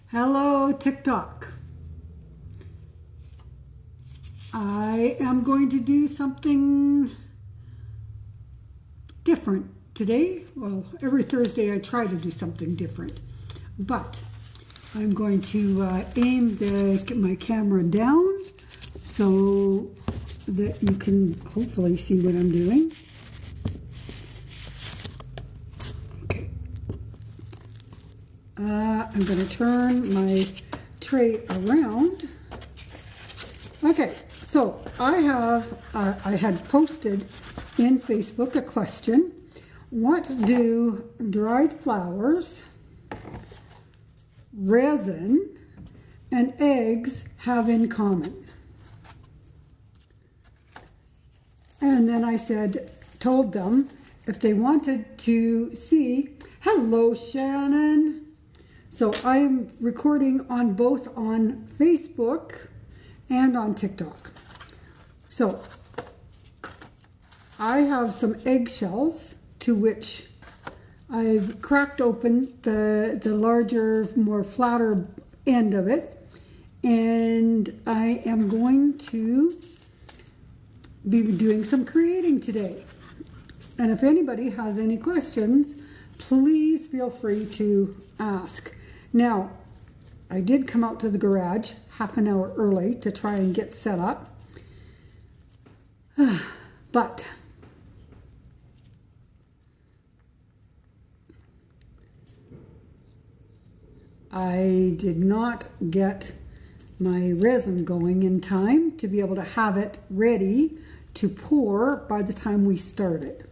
Hello, TikTok. I am going to do something different today. Well, every Thursday I try to do something different, but I'm going to aim my camera down so that you can hopefully see what I'm doing. Okay. I'm going to turn my tray around. Okay, so I had posted in Facebook a question: what do dried flowers, resin, and eggs have in common? And then I told them if they wanted to see. Hello, Shannon. So I'm recording on both on Facebook and on TikTok. So I have some eggshells to which I've cracked open the larger, more flatter end of it, and I am going to be doing some creating today. And if anybody has any questions, please feel free to ask. Now, I did come out to the garage half an hour early to try and get set up. But I did not get my resin going in time to be able to have it ready to pour by the time we started.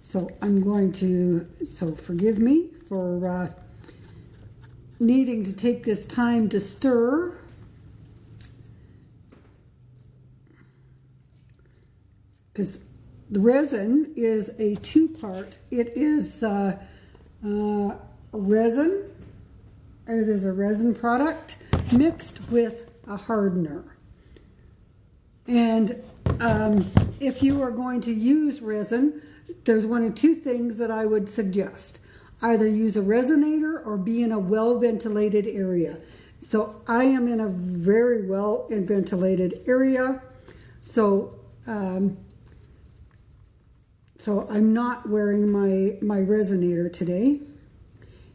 So I'm going to, forgive me for needing to take this time to stir. Because the resin is a two-part. It is resin. It is a resin product mixed with a hardener. And if you are going to use resin, there's one of two things that I would suggest. Either use a resonator or be in a well-ventilated area. So I am in a very well-ventilated area. So I'm not wearing my resonator today.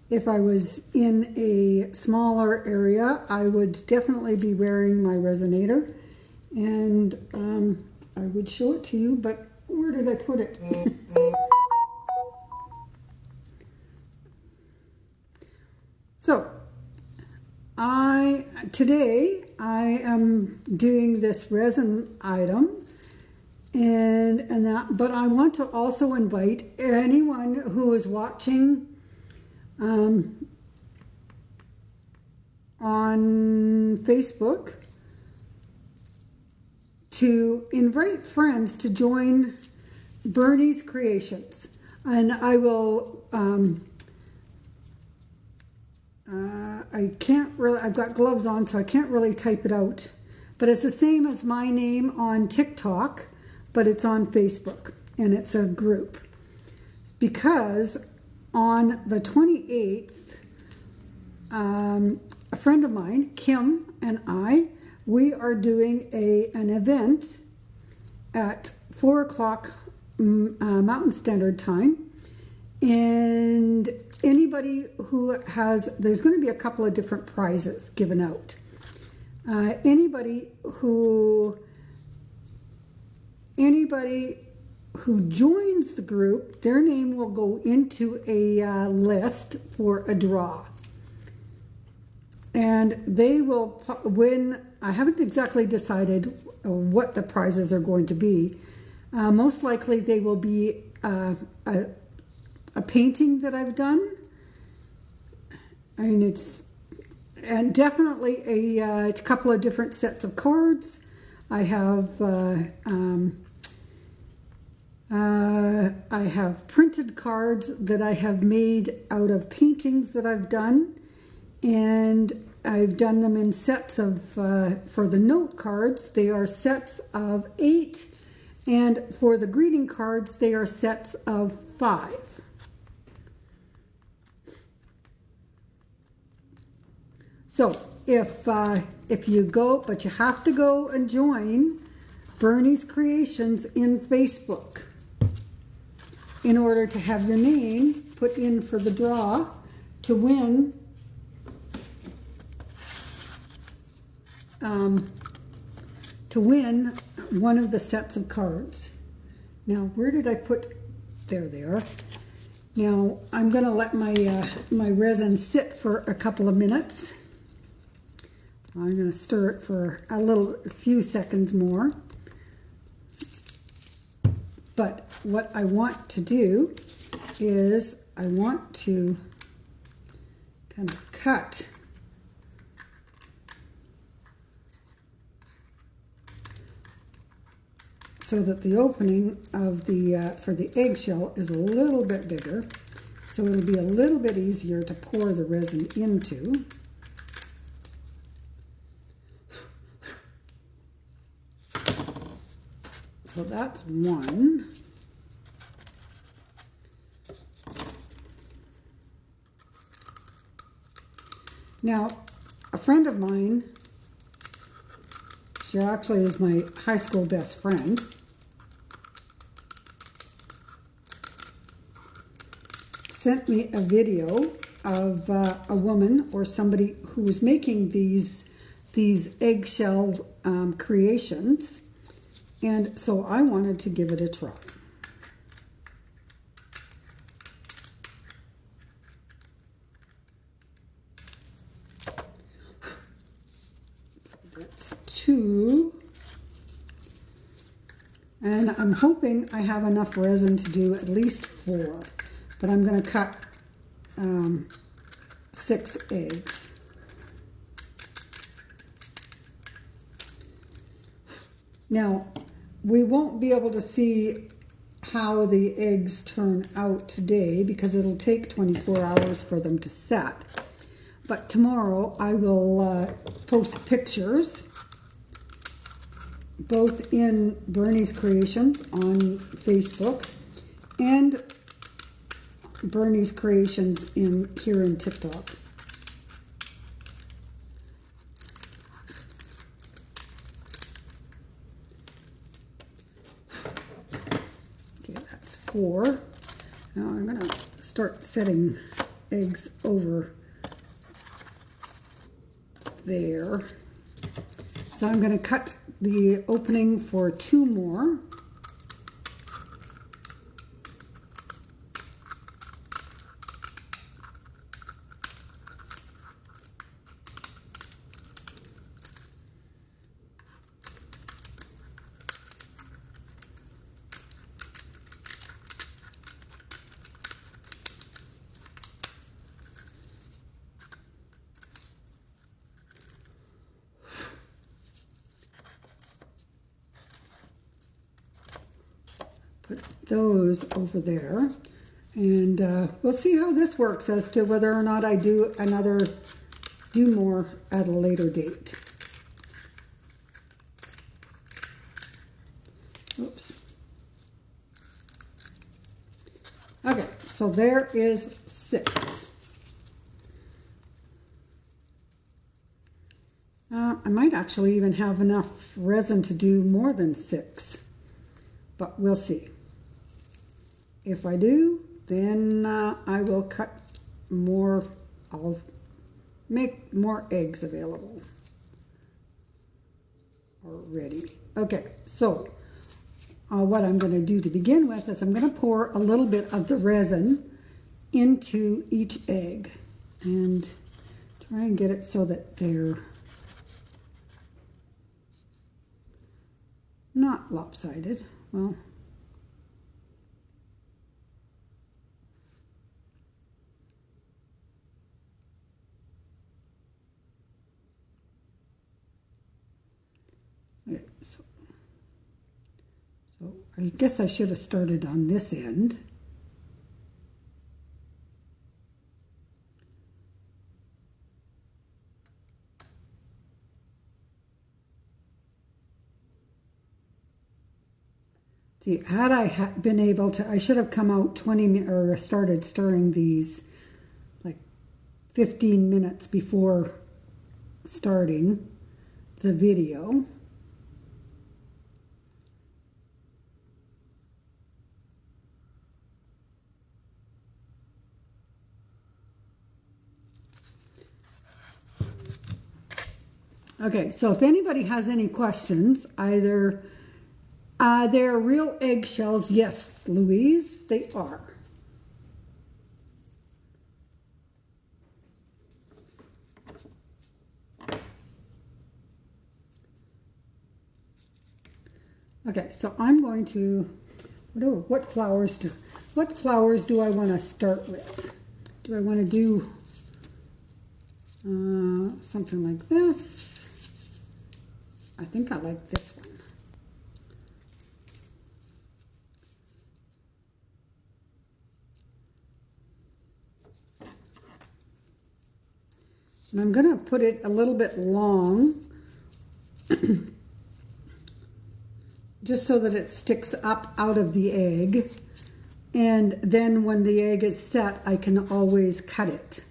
If I was in a smaller area, I would definitely be wearing my resonator. And I would show it to you, but where did I put it? So, today I am doing this resin item, but I want to also invite anyone who is watching on Facebook to invite friends to join Bernie's Creations. And I will, I can't really, I've got gloves on, so I can't really type it out. But it's the same as my name on TikTok, but it's on Facebook, and it's a group. Because on the 28th, a friend of mine, Kim, and we are doing an event at 4 o'clock Mountain Standard Time. And anybody who there's going to be a couple of different prizes given out. Anybody who joins the group, their name will go into a list for a draw. And they will win. I haven't exactly decided what the prizes are going to be. Most likely they will be a painting that I've done. I mean, and definitely a couple of different sets of cards. I have printed cards that I have made out of paintings that I've done, and I've done them in sets of, for the note cards, they are sets of 8, and for the greeting cards, they are sets of 5. So if you go, but you have to go and join Bernie's Creations in Facebook in order to have your name put in for the draw to win one of the sets of cards. Now, where did I put? There they are. Now, I'm going to let my resin sit for a couple of minutes. I'm going to stir it for a few seconds more. But what I want to do is I want to kind of cut so that the opening of for the eggshell is a little bit bigger, so it'll be a little bit easier to pour the resin into. So that's one. Now, a friend of mine, she actually is my high school best friend, sent me a video of a woman or somebody who was making these eggshell creations, and so I wanted to give it a try. That's two. And I'm hoping I have enough resin to do at least 4. But I'm going to cut 6 eggs. Now, we won't be able to see how the eggs turn out today because it'll take 24 hours for them to set. But tomorrow I will post pictures both in Bernie's Creations on Facebook and Bernie's Creations here in TikTok. Okay, that's 4. Now I'm going to start setting eggs over there. So I'm going to cut the opening for 2 more. Put those over there, and we'll see how this works as to whether or not I do more at a later date. Oops. Okay, so there is 6. I might actually even have enough resin to do more than 6, but we'll see. If I do, then I will cut more, I'll make more eggs available or ready. Okay, so what I'm going to do to begin with is I'm going to pour a little bit of the resin into each egg and try and get it so that they're not lopsided. Well, okay, so I guess I should have started on this end. See, had I been able to, I should have come out 20 or started stirring these like 15 minutes before starting the video. Okay, so if anybody has any questions, either they're real eggshells. Yes, Louise, they are. Okay, so I'm going to, what flowers do I want to start with? Do I want to do something like this? I think I like this one. And I'm going to put it a little bit long just so that it sticks up out of the egg. And then when the egg is set, I can always cut it.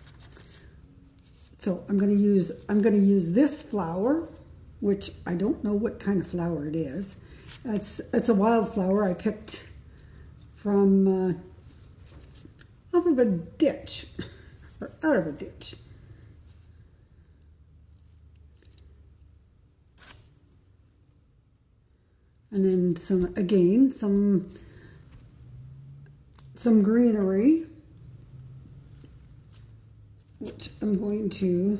So I'm going to use this flower, which I don't know what kind of flower it is. It's a wildflower I picked from off of a ditch, or out of a ditch. And then some greenery, which I'm going to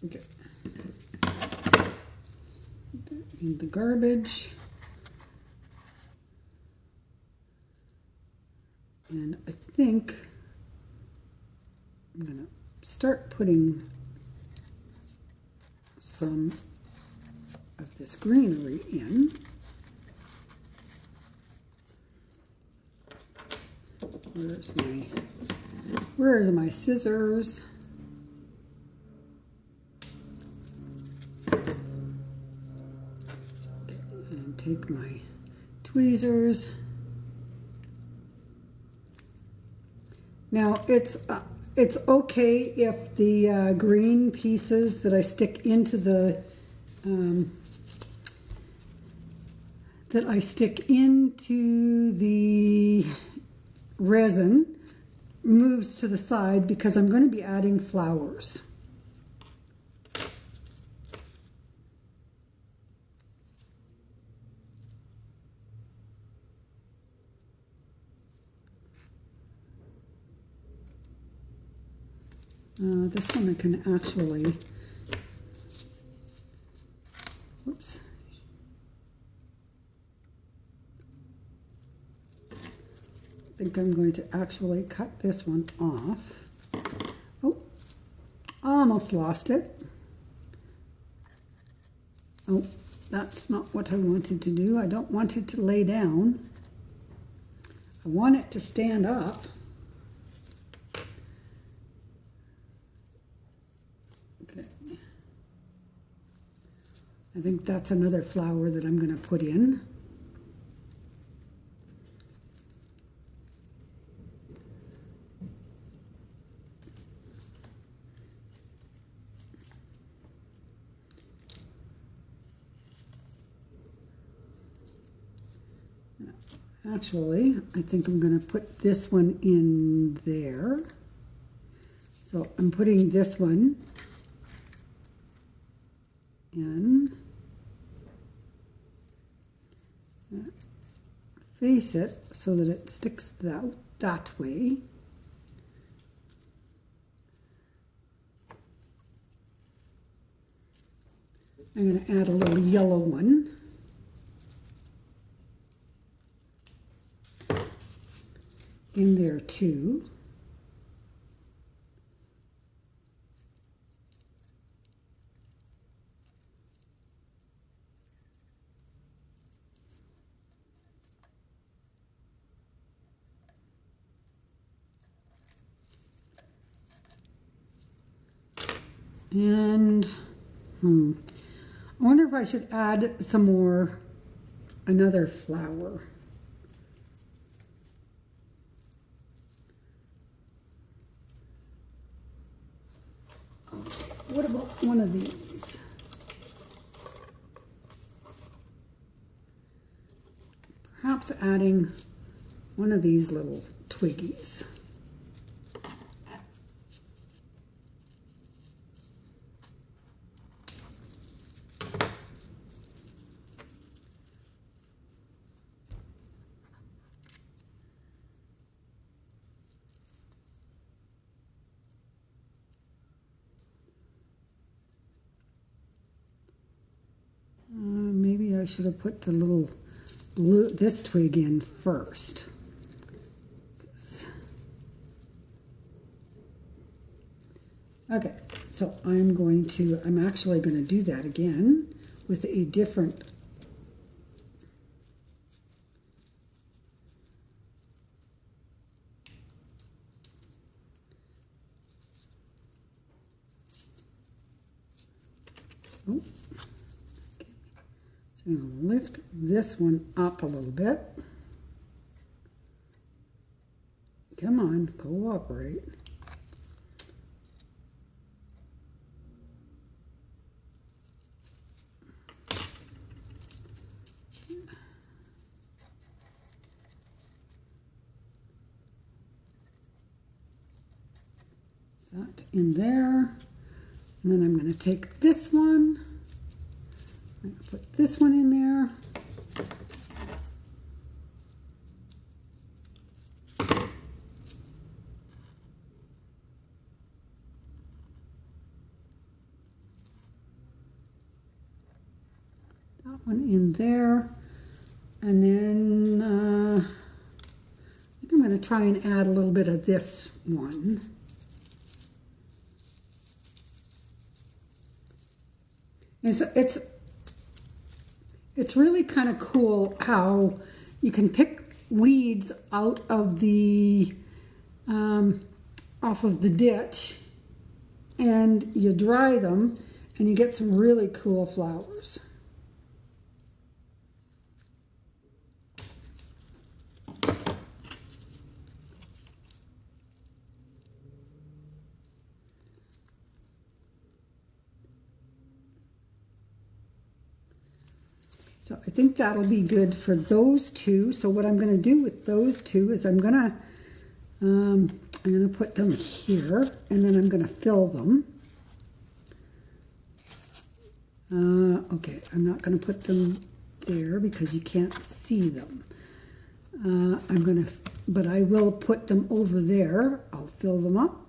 okay. In the garbage. And I think I'm going to start putting some of this greenery in. Where's my scissors? Okay, and take my tweezers. Now it's okay if the green pieces that I stick into the resin moves to the side, because I'm going to be adding flowers. This one I can actually, whoops. I think I'm going to actually cut this one off. Oh, almost lost it. Oh, that's not what I wanted to do. I don't want it to lay down. I want it to stand up. Okay. I think that's another flower that I'm going to put in. Actually, I think I'm going to put this one in there. So I'm putting this one in. Face it so that it sticks that way. I'm going to add a little yellow one. In there too. And I wonder if I should add some more, another flower. What about one of these? Perhaps adding one of these little twiggies. Maybe I should have put the little blue, this twig in first. Okay, so I'm actually going to do that again with a different oh. So I'm going to lift this one up a little bit. Come on, cooperate. That in there. And then I'm going to take this one. I'm going to put this one in there. That one in there. And then I think I'm going to try and add a little bit of this one. And so it's really kind of cool how you can pick weeds out of the off of the ditch, and you dry them, and you get some really cool flowers. So I think that'll be good for those two. So what I'm going to do with those two is I'm going to put them here, and then I'm going to fill them. Okay, I'm not going to put them there because you can't see them. But I will put them over there. I'll fill them up.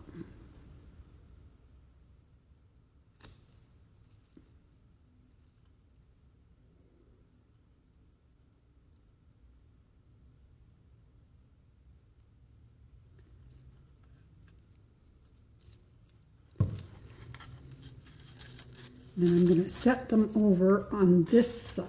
And I'm going to set them over on this side.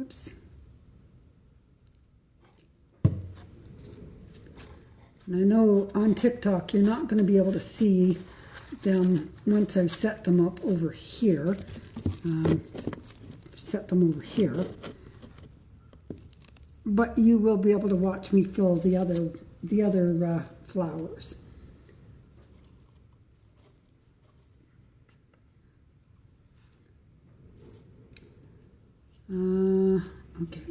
Oops. And I know on TikTok you're not going to be able to see them once I've set them up over here. Set them over here. But you will be able to watch me fill the other flowers. Okay,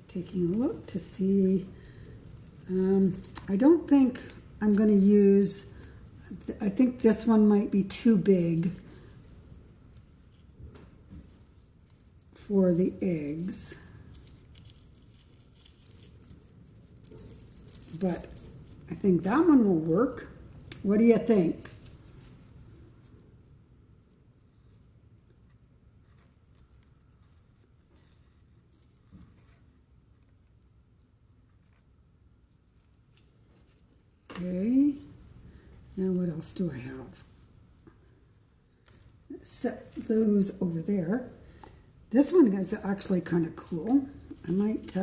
taking a look to see. I don't think I'm going to use. I think this one might be too big for the eggs. But I think that one will work. What do you think? Okay. Now what else do I have? Set those over there. This one is actually kind of cool. I might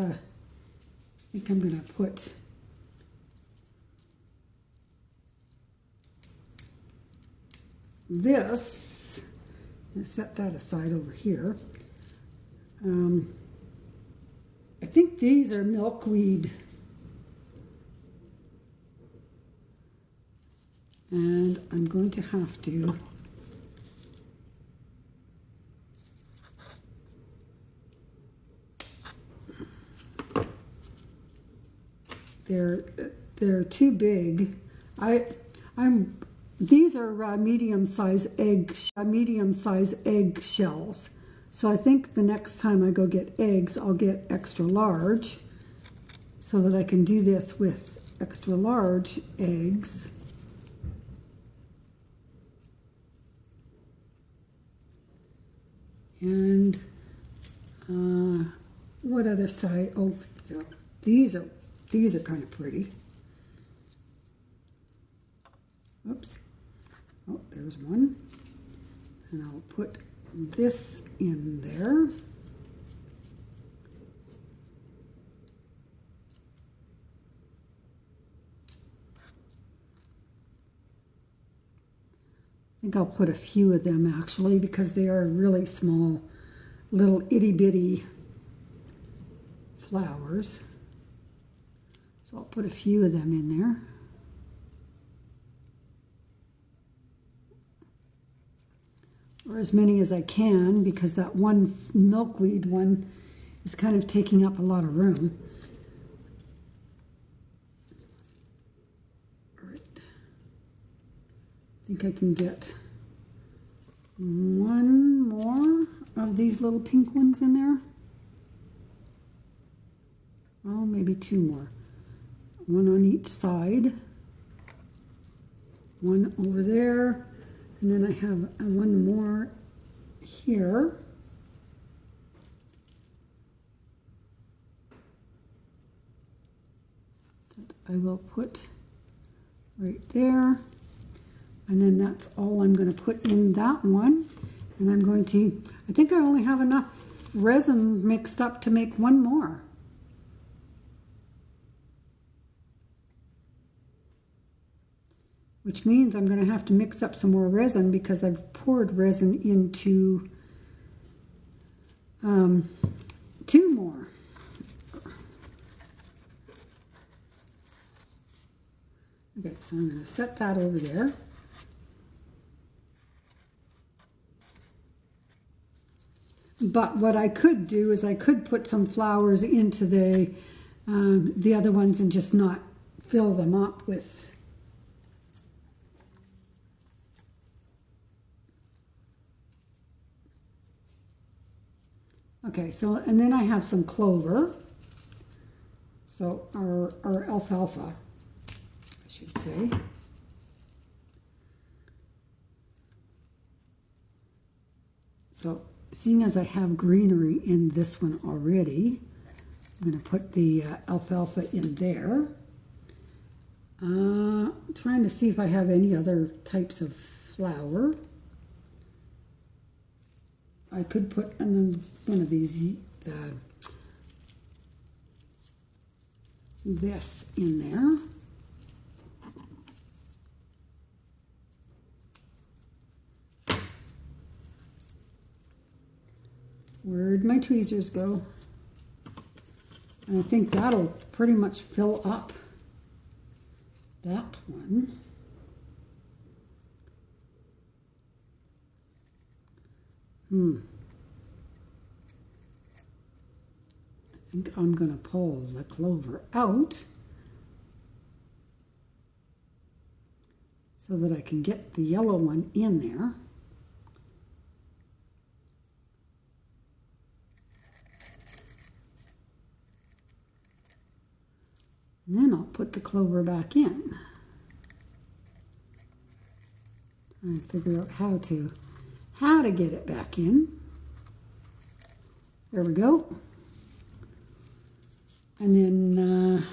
think I'm going to put this, I'm going to set that aside over here. I think these are milkweed. And I'm going to have to they're too big. These are medium-sized egg shells. So I think the next time I go get eggs, I'll get extra large so that I can do this with extra large eggs. And what other side? Oh, these are kind of pretty. Oops. Oh, there's one. And I'll put this in there. I think I'll put a few of them actually because they are really small, little itty bitty flowers. So I'll put a few of them in there. Or as many as I can, because that one milkweed one is kind of taking up a lot of room. All right. I think I can get one more of these little pink ones in there. Oh, maybe two more. One on each side. One over there. And then I have one more here. That I will put right there. And then that's all I'm going to put in that one. And I'm going to, I think I only have enough resin mixed up to make one more. Which means I'm going to have to mix up some more resin because I've poured resin into two more. Okay, so I'm going to set that over there. But what I could do is I could put some flowers into the other ones and just not fill them up with. Okay, so, and then I have some clover, so, or alfalfa, I should say. So, seeing as I have greenery in this one already, I'm going to put the alfalfa in there. Trying to see if I have any other types of flower. I could put one of these, this in there. Where'd my tweezers go? And I think that'll pretty much fill up that one. I think I'm going to pull the clover out so that I can get the yellow one in there. And then I'll put the clover back in. Trying to figure out how to get it back in. There we go. And then I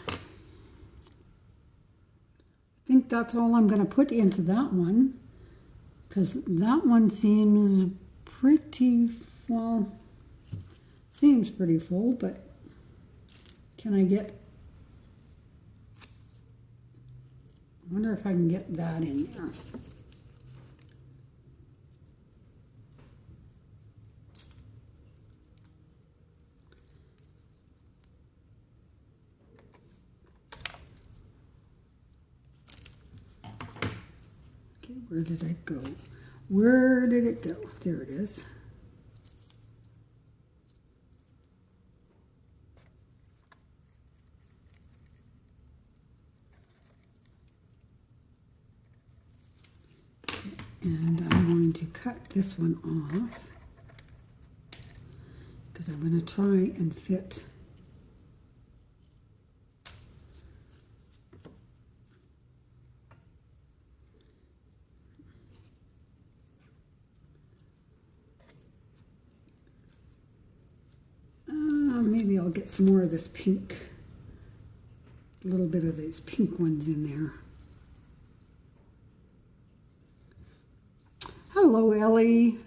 think that's all I'm going to put into that one, because that one seems pretty, well, seems pretty full, but can I get I wonder if I can get that in there. Okay, where did it go? Where did it go? There it is. And I'm going to cut this one off because I'm going to try and fit maybe I'll get some more of this pink, a little bit of these pink ones in there. Hello, Ellie.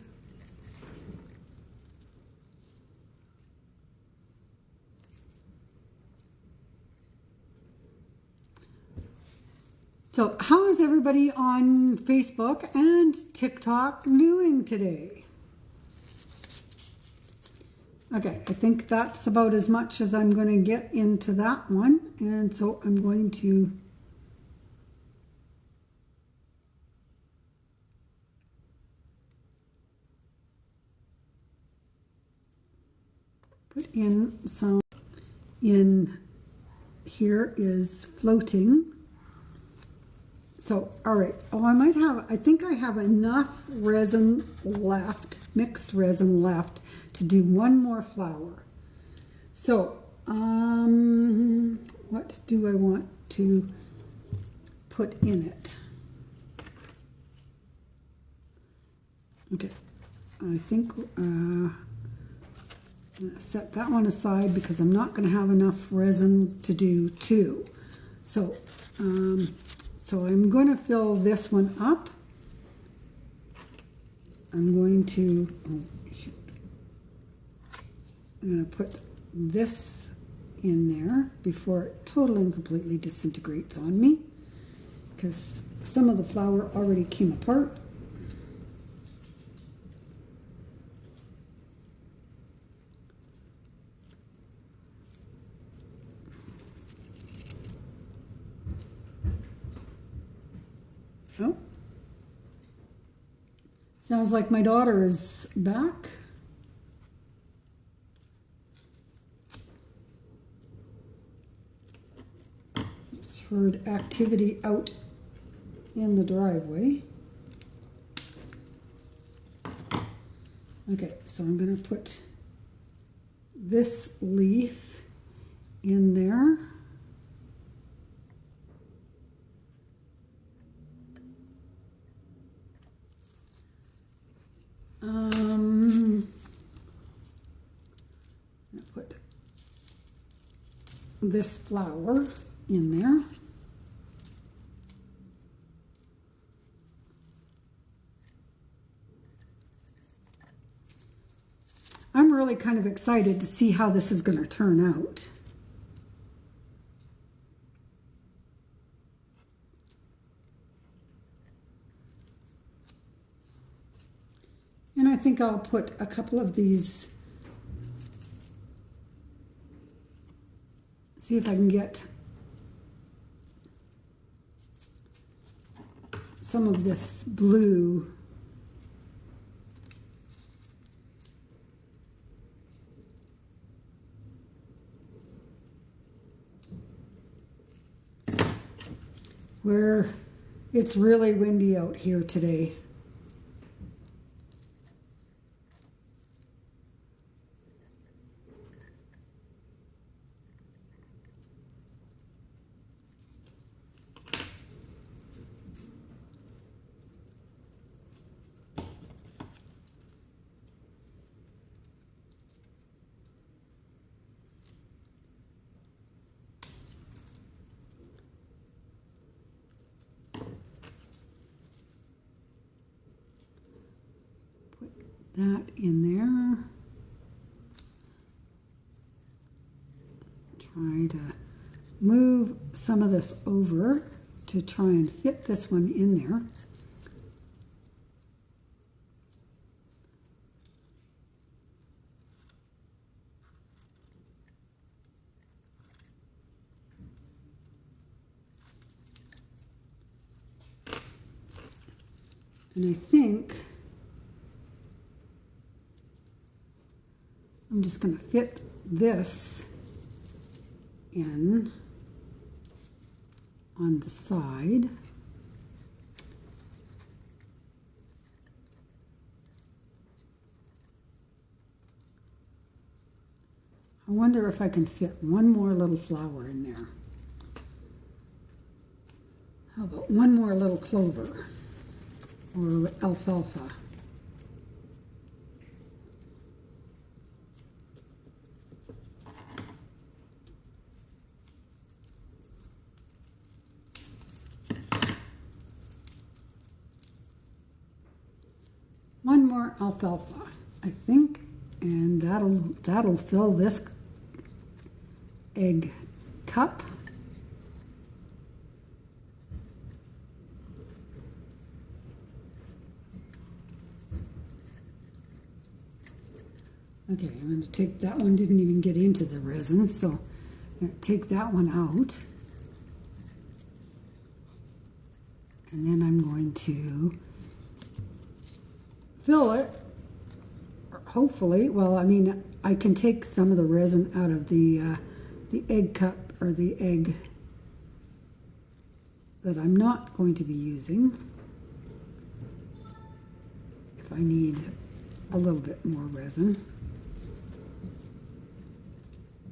So, how is everybody on Facebook and TikTok doing today? Okay, I think that's about as much as I'm going to get into that one. And so I'm going to put in some in here is floating. So, all right. Oh, I think I have enough resin left, mixed resin left, to do one more flower. So, what do I want to put in it? Okay, I think I'm going to set that one aside because I'm not going to have enough resin to do two. So, so I'm going to fill this one up. I'm going to, oh shoot, I'm going to put this in there before it totally and completely disintegrates on me because some of the flour already came apart. Oh, sounds like my daughter is back. Just heard activity out in the driveway. Okay, so I'm going to put this leaf in there. Put this flower in there. I'm really kind of excited to see how this is going to turn out. And I think I'll put a couple of these, see if I can get some of this blue . Where it's really windy out here today. That in there. Try to move some of this over to try and fit this one in there. And I think I'm just going to fit this in on the side. I wonder if I can fit one more little flower in there. How about one more little clover or alfalfa? One more alfalfa, I think, and that'll fill this egg cup. Okay, I'm going to take that one, didn't even get into the resin, so I'm going to take that one out. And then I'm going to fill it, hopefully. Well, I mean, I can take some of the resin out of the egg cup, or the egg that I'm not going to be using, if I need a little bit more resin.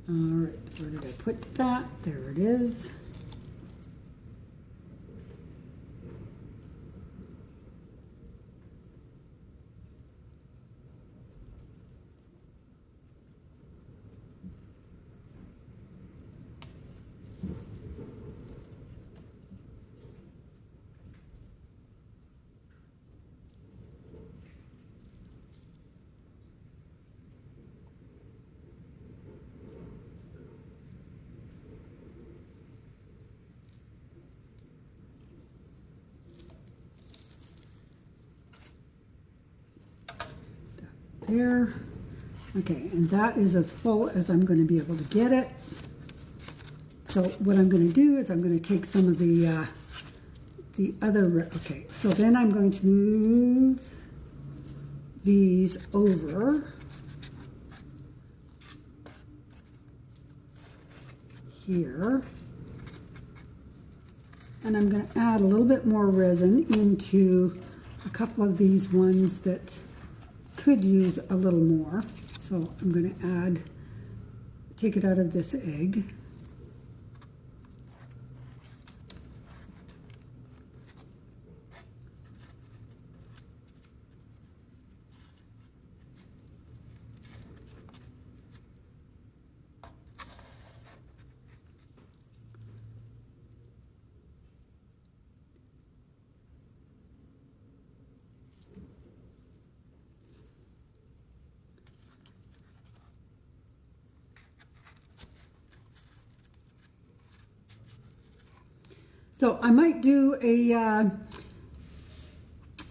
All right, where did I put that? There it is. There. Okay, and that is as full as I'm going to be able to get it. So what I'm going to do is I'm going to take some of the other, okay, so then I'm going to move these over here, and I'm going to add a little bit more resin into a couple of these ones that could use a little more. So I'm going to take it out of this egg. So I might do a,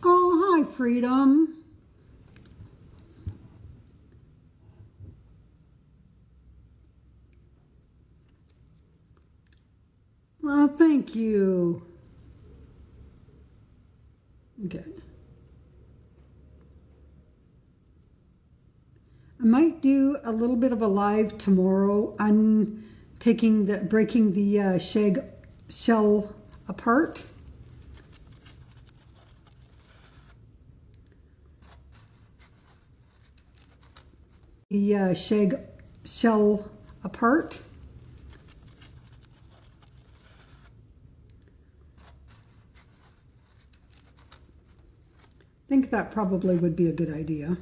oh, hi, Freedom. Well, thank you. Okay. I might do a little bit of a live tomorrow on breaking the shell apart. The shell apart. I think that probably would be a good idea.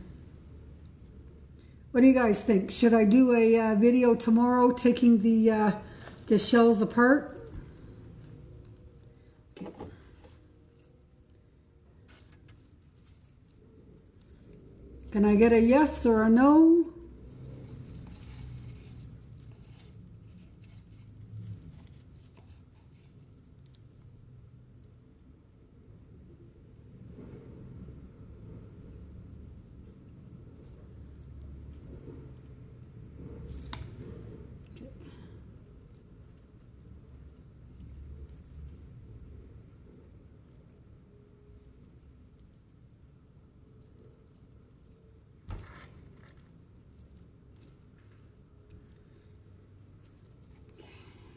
What do you guys think? Should I do a video tomorrow taking the shells apart? Okay. Can I get a yes or a no?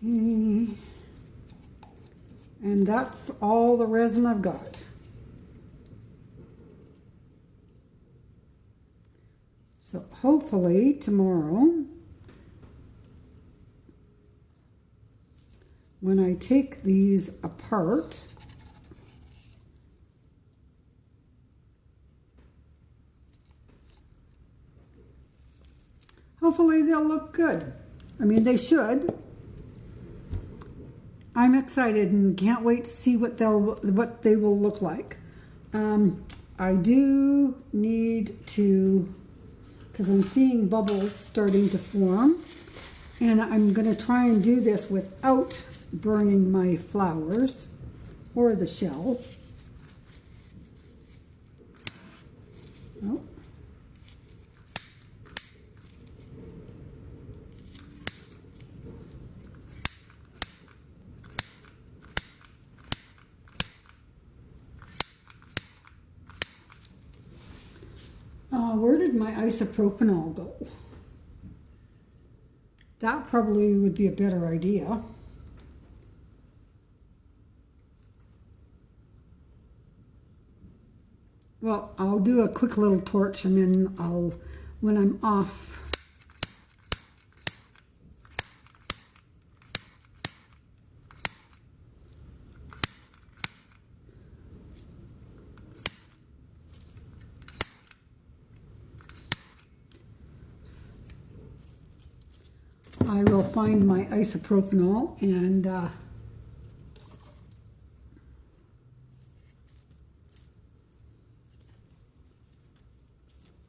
Okay. And that's all the resin I've got. So hopefully tomorrow, when I take these apart, hopefully they'll look good. I mean, they should. I'm excited and can't wait to see what they will look like. I do need to, because I'm seeing bubbles starting to form, and I'm going to try and do this without burning my flowers or the shell. Oh. Where did my isopropanol go? That probably would be a better idea. Well, I'll do a quick little torch and then when I'm off, I will find my isopropanol and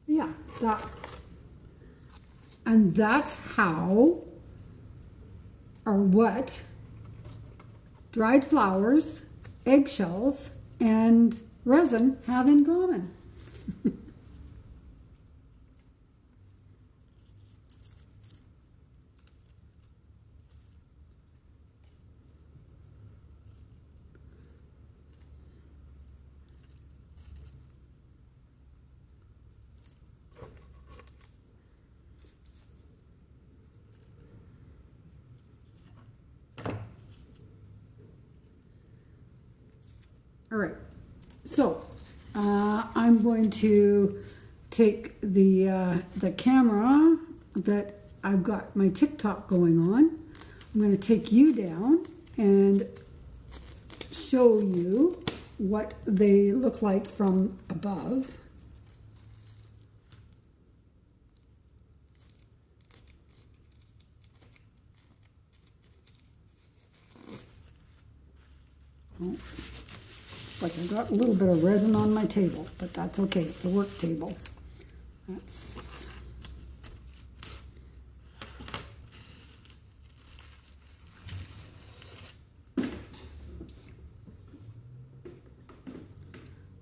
yeah, that's how or what dried flowers, eggshells, and resin have in common. All right, so I'm going to take the camera that I've got my TikTok going on. I'm going to take you down and show you what they look like from above. Oh. Like I got a little bit of resin on my table, but that's okay. It's a work table. That's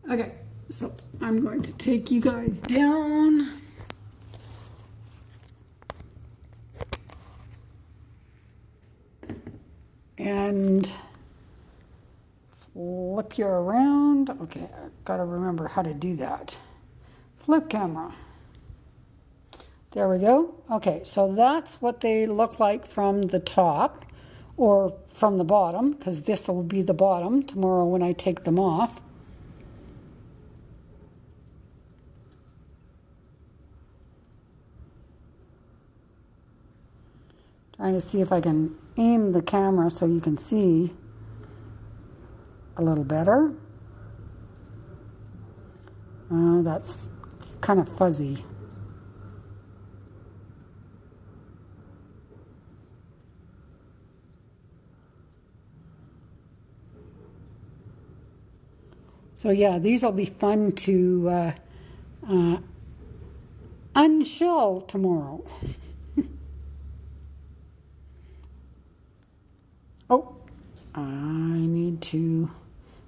okay. So I'm going to take you guys down. And flip you around. Okay, I gotta remember how to do that. Flip camera. There we go. Okay, so that's what they look like from the top or from the bottom, because this will be the bottom tomorrow when I take them off. Trying to see if I can aim the camera so you can see a little better. That's kind of fuzzy. So yeah, these will be fun to unshell tomorrow. Oh, I need to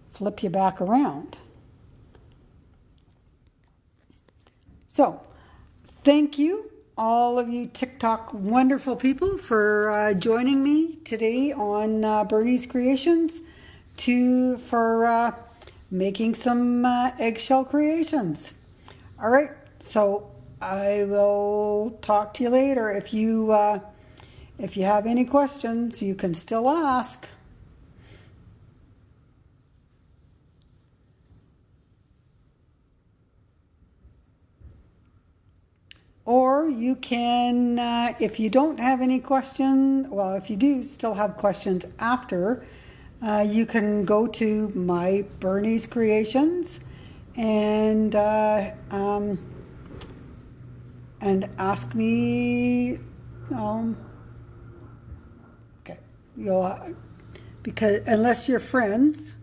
flip you back around. So, thank you, all of you TikTok wonderful people, for joining me today on Bernie's Creations for making some eggshell creations. All right, so I will talk to you later. if you have any questions, you can still ask. Or you can, if you don't have any questions, well, if you do still have questions after, you can go to my Bernie's Creations and ask me. Okay, because unless you're friends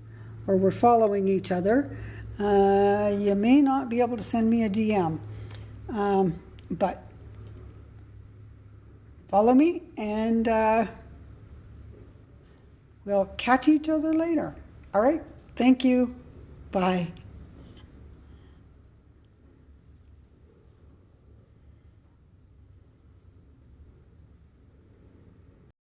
or we're following each other, you may not be able to send me a DM. But follow me, and we'll catch each other later. All right? Thank you. Bye.